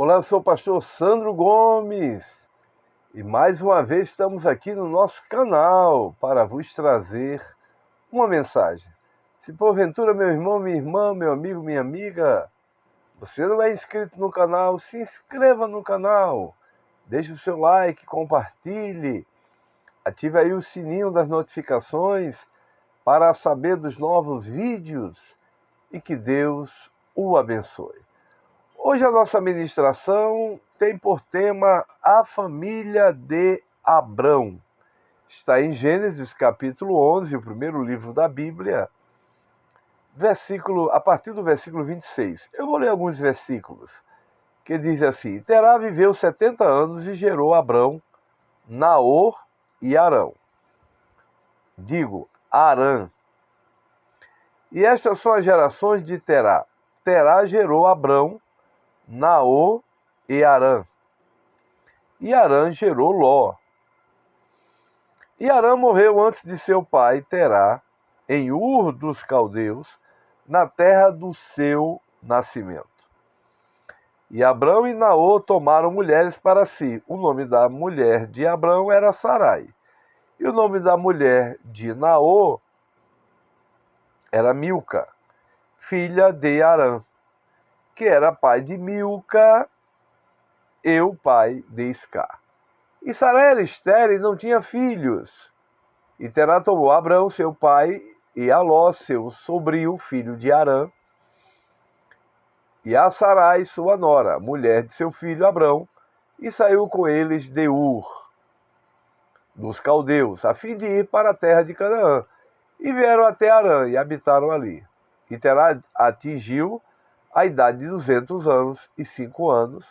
Olá, eu sou o pastor Sandro Gomes e mais uma vez estamos aqui no nosso canal para vos trazer uma mensagem. Se porventura, meu irmão, minha irmã, meu amigo, minha amiga, você não é inscrito no canal, se inscreva no canal, deixe o seu like, compartilhe, ative aí o sininho das notificações para saber dos novos vídeos e que Deus o abençoe. Hoje a nossa ministração tem por tema a família de Abrão. Está em Gênesis capítulo 11, o primeiro livro da Bíblia, a partir do versículo 26. Eu vou ler alguns versículos que diz assim: Terá viveu 70 anos e gerou Abrão, Naor e Arão. Digo, Arã. E estas são as gerações de Terá. Terá gerou Abrão, Naor e Arã. E Arã gerou Ló. E Arã morreu antes de seu pai Terá, em Ur dos Caldeus, na terra do seu nascimento. E Abrão e Naor tomaram mulheres para si. O nome da mulher de Abrão era Sarai. E o nome da mulher de Naor era Milca, filha de Arã, que era pai de Milca, o pai de Iscar. E Sarai era estéril e não tinha filhos. E Terá tomou Abrão, seu pai, e a Ló, seu sobrinho, filho de Arã, e a Sarai, sua nora, mulher de seu filho Abrão, e saiu com eles de Ur, dos caldeus, a fim de ir para a terra de Canaã. E vieram até Arã e habitaram ali. E Terá atingiu a idade de 205 anos,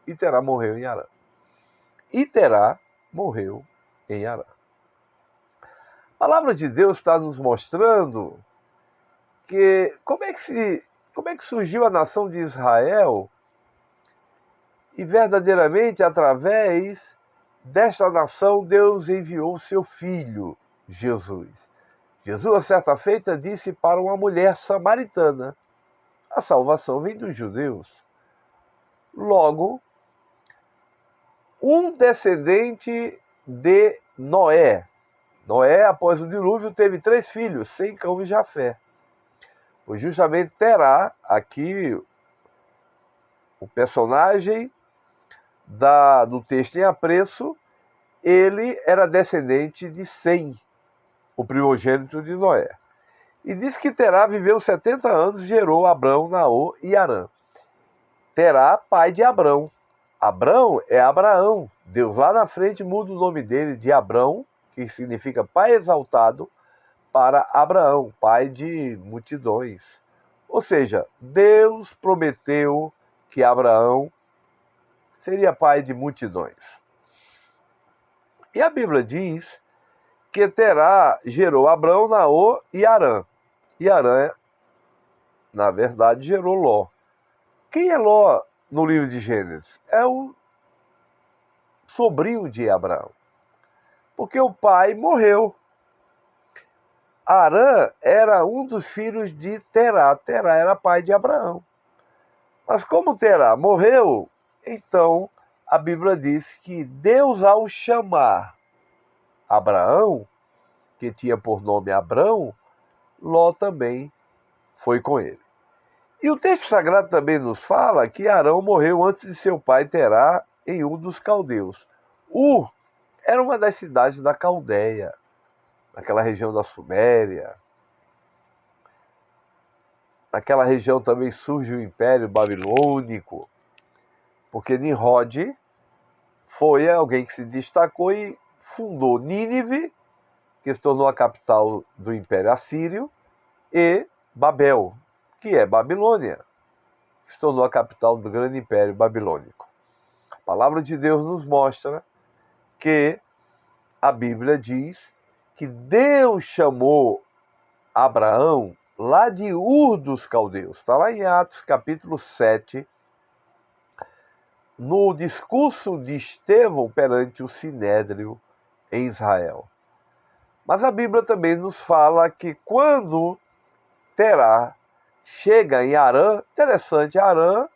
e Terá morreu em Arã. E Terá morreu em Arã. A palavra de Deus está nos mostrando que como é que surgiu a nação de Israel, e verdadeiramente através desta nação Deus enviou o seu filho, Jesus. Jesus, a certa feita, disse para uma mulher samaritana: a salvação vem dos judeus. Logo, um descendente de Noé. Noé, após o dilúvio, teve 3 filhos, Sem, Cão e Jafé. Pois justamente Terá, aqui, o personagem do texto em apreço, ele era descendente de Sem, o primogênito de Noé. E diz que Terá viveu 70 anos e gerou Abrão, Naor e Arã. Terá, pai de Abrão. Abrão é Abraão. Deus lá na frente muda o nome dele de Abrão, que significa pai exaltado, para Abraão, pai de multidões. Ou seja, Deus prometeu que Abraão seria pai de multidões. E a Bíblia diz que Terá gerou Abrão, Naor e Arã. E Arã, na verdade, gerou Ló. Quem é Ló no livro de Gênesis? É o sobrinho de Abraão, porque o pai morreu. Arã era um dos filhos de Terá. Terá era pai de Abraão. Mas como Terá morreu, então a Bíblia diz que Deus, ao chamar Abraão, que tinha por nome Abrão, Ló também foi com ele. E o texto sagrado também nos fala que Arão morreu antes de seu pai Terá, em Ur dos Caldeus. Ur era uma das cidades da Caldeia, naquela região da Suméria. Naquela região também surge o Império Babilônico, porque Nimrod foi alguém que se destacou e fundou Nínive, que se tornou a capital do Império Assírio, e Babel, que é Babilônia, que se tornou a capital do grande Império Babilônico. A palavra de Deus nos mostra que a Bíblia diz que Deus chamou Abraão lá de Ur dos Caldeus. Está lá em Atos capítulo 7, no discurso de Estevão perante o Sinédrio em Israel. Mas a Bíblia também nos fala que quando Terá chega em Harã. Interessante, Harã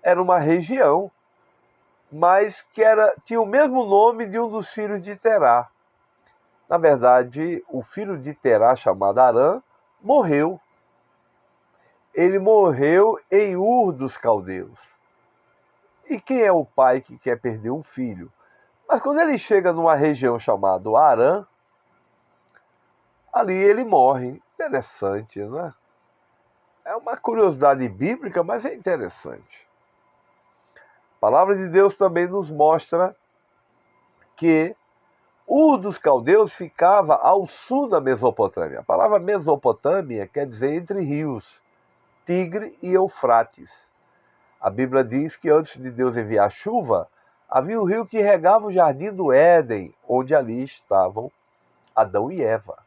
era uma região, mas que tinha o mesmo nome de um dos filhos de Terá. Na verdade, o filho de Terá, chamado Harã, morreu. Ele morreu em Ur dos Caldeus. E quem é o pai que quer perder um filho? Mas quando ele chega numa região chamada Harã, ali ele morre. Interessante, não é? É uma curiosidade bíblica, mas é interessante. A palavra de Deus também nos mostra que Ur dos Caldeus ficava ao sul da Mesopotâmia. A palavra Mesopotâmia quer dizer entre rios, Tigre e Eufrates. A Bíblia diz que antes de Deus enviar chuva, havia um rio que regava o jardim do Éden, onde ali estavam Adão e Eva.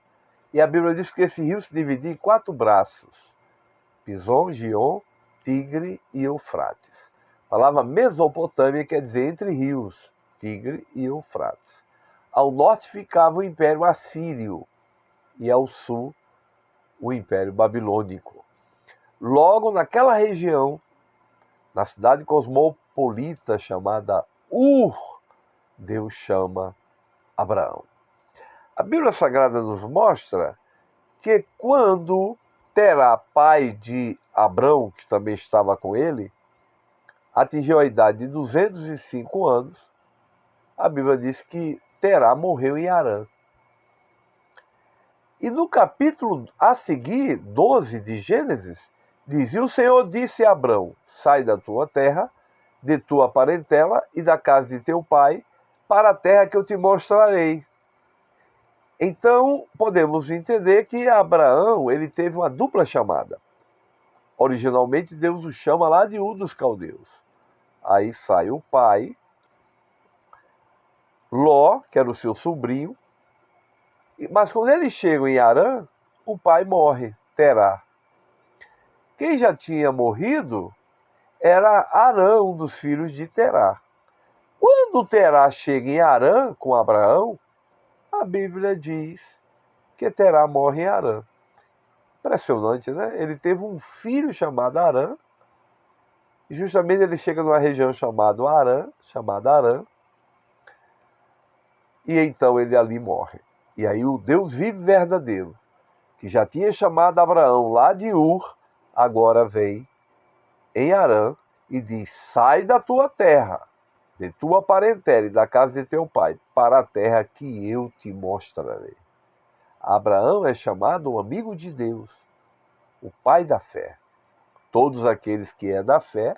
E a Bíblia diz que esse rio se dividia em 4 braços: Pison, Gion, Tigre e Eufrates. A palavra Mesopotâmia quer dizer entre rios, Tigre e Eufrates. Ao norte ficava o Império Assírio e ao sul o Império Babilônico. Logo naquela região, na cidade cosmopolita chamada Ur, Deus chama Abraão. A Bíblia Sagrada nos mostra que quando Terá, pai de Abrão, que também estava com ele, atingiu a idade de 205 anos, a Bíblia diz que Terá morreu em Harã. E no capítulo a seguir, 12 de Gênesis, diz: E o Senhor disse a Abrão: Sai da tua terra, de tua parentela e da casa de teu pai, para a terra que eu te mostrarei. Então, podemos entender que Abraão ele teve uma dupla chamada. Originalmente, Deus o chama lá de Ur dos Caldeus. Aí sai o pai, Ló, que era o seu sobrinho, mas quando eles chegam em Harã, o pai morre, Terá. Quem já tinha morrido era Arã, um dos filhos de Terá. Quando Terá chega em Harã com Abraão, a Bíblia diz que Terá morre em Harã. Impressionante, né? Ele teve um filho chamado Harã, e justamente ele chega numa região chamada Harã, e então ele ali morre. E aí o Deus vivo verdadeiro, que já tinha chamado Abraão lá de Ur, agora vem em Harã e diz: Sai da tua terra, de tua parentela e da casa de teu pai, para a terra que eu te mostrarei. Abraão é chamado o amigo de Deus, o pai da fé. Todos aqueles que é da fé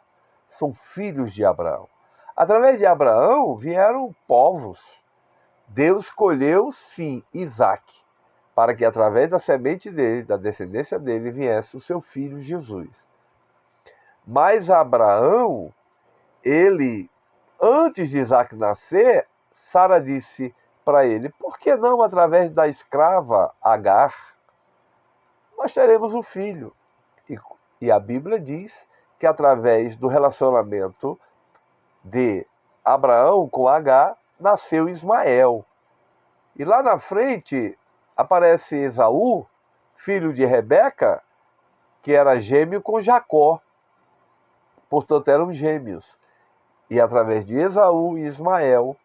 são filhos de Abraão. Através de Abraão vieram povos. Deus escolheu, sim, Isaac, para que através da semente dele, da descendência dele, viesse o seu filho Jesus. Mas Abraão, ele, antes de Isaac nascer, Sara disse para ele: Por que não através da escrava Agar nós teremos um filho? E a Bíblia diz que através do relacionamento de Abraão com Agar, nasceu Ismael. E lá na frente aparece Esaú, filho de Rebeca, que era gêmeo com Jacó. Portanto, eram gêmeos. E através de Esaú e Ismael,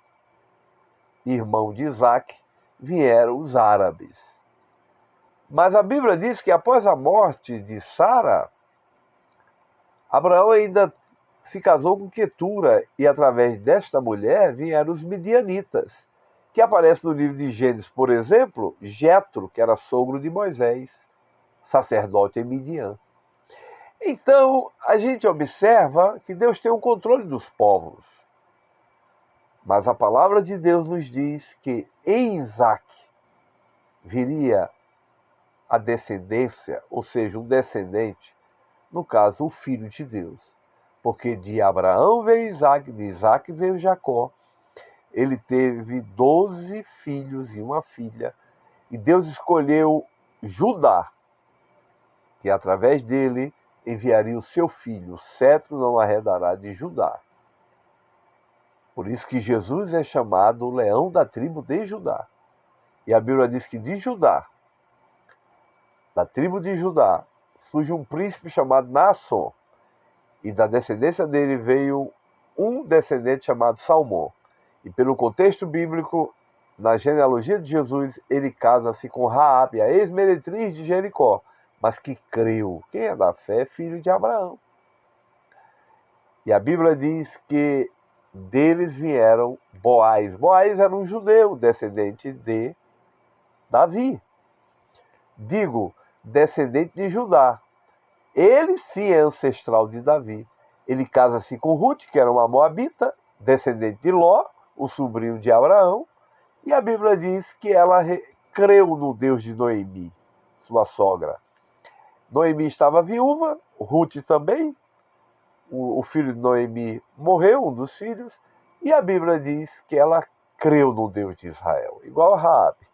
irmão de Isaac, vieram os árabes. Mas a Bíblia diz que após a morte de Sara, Abraão ainda se casou com Quetura, e através desta mulher vieram os midianitas, que aparece no livro de Gênesis, por exemplo, Jetro, que era sogro de Moisés, sacerdote em Midian. Então, a gente observa que Deus tem o controle dos povos. Mas a palavra de Deus nos diz que em Isaac viria a descendência, ou seja, um descendente, no caso, o filho de Deus. Porque de Abraão veio Isaac, de Isaac veio Jacó. Ele teve 12 filhos e uma filha. E Deus escolheu Judá, que através dele enviaria o seu filho. O cetro não arredará de Judá. Por isso que Jesus é chamado o leão da tribo de Judá. E a Bíblia diz que de Judá, da tribo de Judá, surge um príncipe chamado Naasson, e da descendência dele veio um descendente chamado Salmão. E pelo contexto bíblico, na genealogia de Jesus, ele casa-se com Raabe, a ex-meretriz de Jericó, mas que creu. Quem é da fé é filho de Abraão. E a Bíblia diz que deles vieram Boaz. Boaz era um judeu, descendente de Davi. Digo, descendente de Judá. Ele sim é ancestral de Davi. Ele casa-se com Ruth, que era uma moabita, descendente de Ló, o sobrinho de Abraão. E a Bíblia diz que ela creu no Deus de Noemi, sua sogra. Noemi estava viúva, Ruth também. O filho de Noemi morreu, um dos filhos. E a Bíblia diz que ela creu no Deus de Israel, igual a Raabe.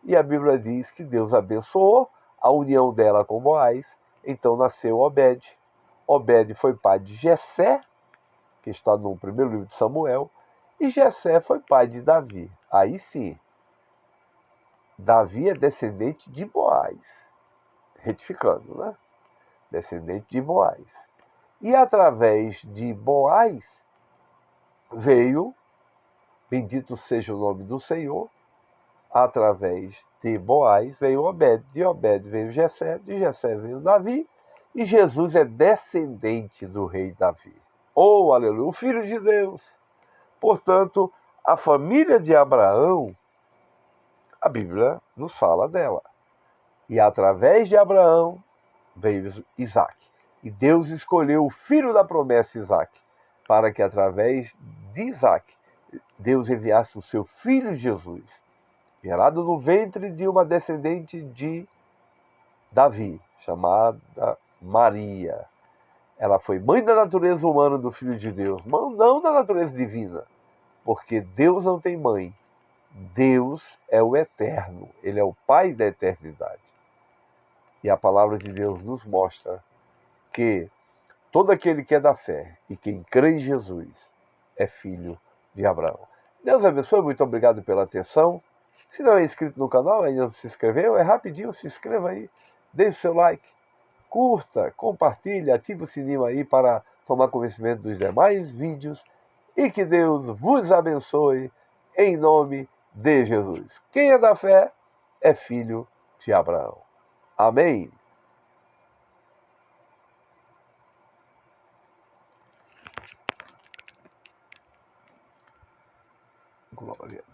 E a Bíblia diz que Deus abençoou a união dela com Boaz. Então nasceu Obed. Obed foi pai de Jessé, que está no primeiro livro de Samuel. E Jessé foi pai de Davi. Aí sim, Davi é descendente de Boaz. Retificando, né? Descendente de Boaz. E através de Boaz veio, bendito seja o nome do Senhor, através de Boaz veio Obed, de Obed veio Jessé, de Jessé veio Davi, e Jesus é descendente do rei Davi. Oh, aleluia, o Filho de Deus. Portanto, a família de Abraão, a Bíblia nos fala dela. E através de Abraão veio Isaac. E Deus escolheu o filho da promessa, Isaac, para que através de Isaac, Deus enviasse o seu filho Jesus, gerado no ventre de uma descendente de Davi, chamada Maria. Ela foi mãe da natureza humana do Filho de Deus, não da natureza divina, porque Deus não tem mãe. Deus é o eterno, ele é o Pai da eternidade. E a palavra de Deus nos mostra que todo aquele que é da fé e quem crê em Jesus é filho de Abraão. Deus abençoe, muito obrigado pela atenção. Se não é inscrito no canal, ainda não se inscreveu, é rapidinho, se inscreva aí, deixe o seu like, curta, compartilhe, ative o sininho aí para tomar conhecimento dos demais vídeos e que Deus vos abençoe em nome de Jesus. Quem é da fé é filho de Abraão. Amém. Glória.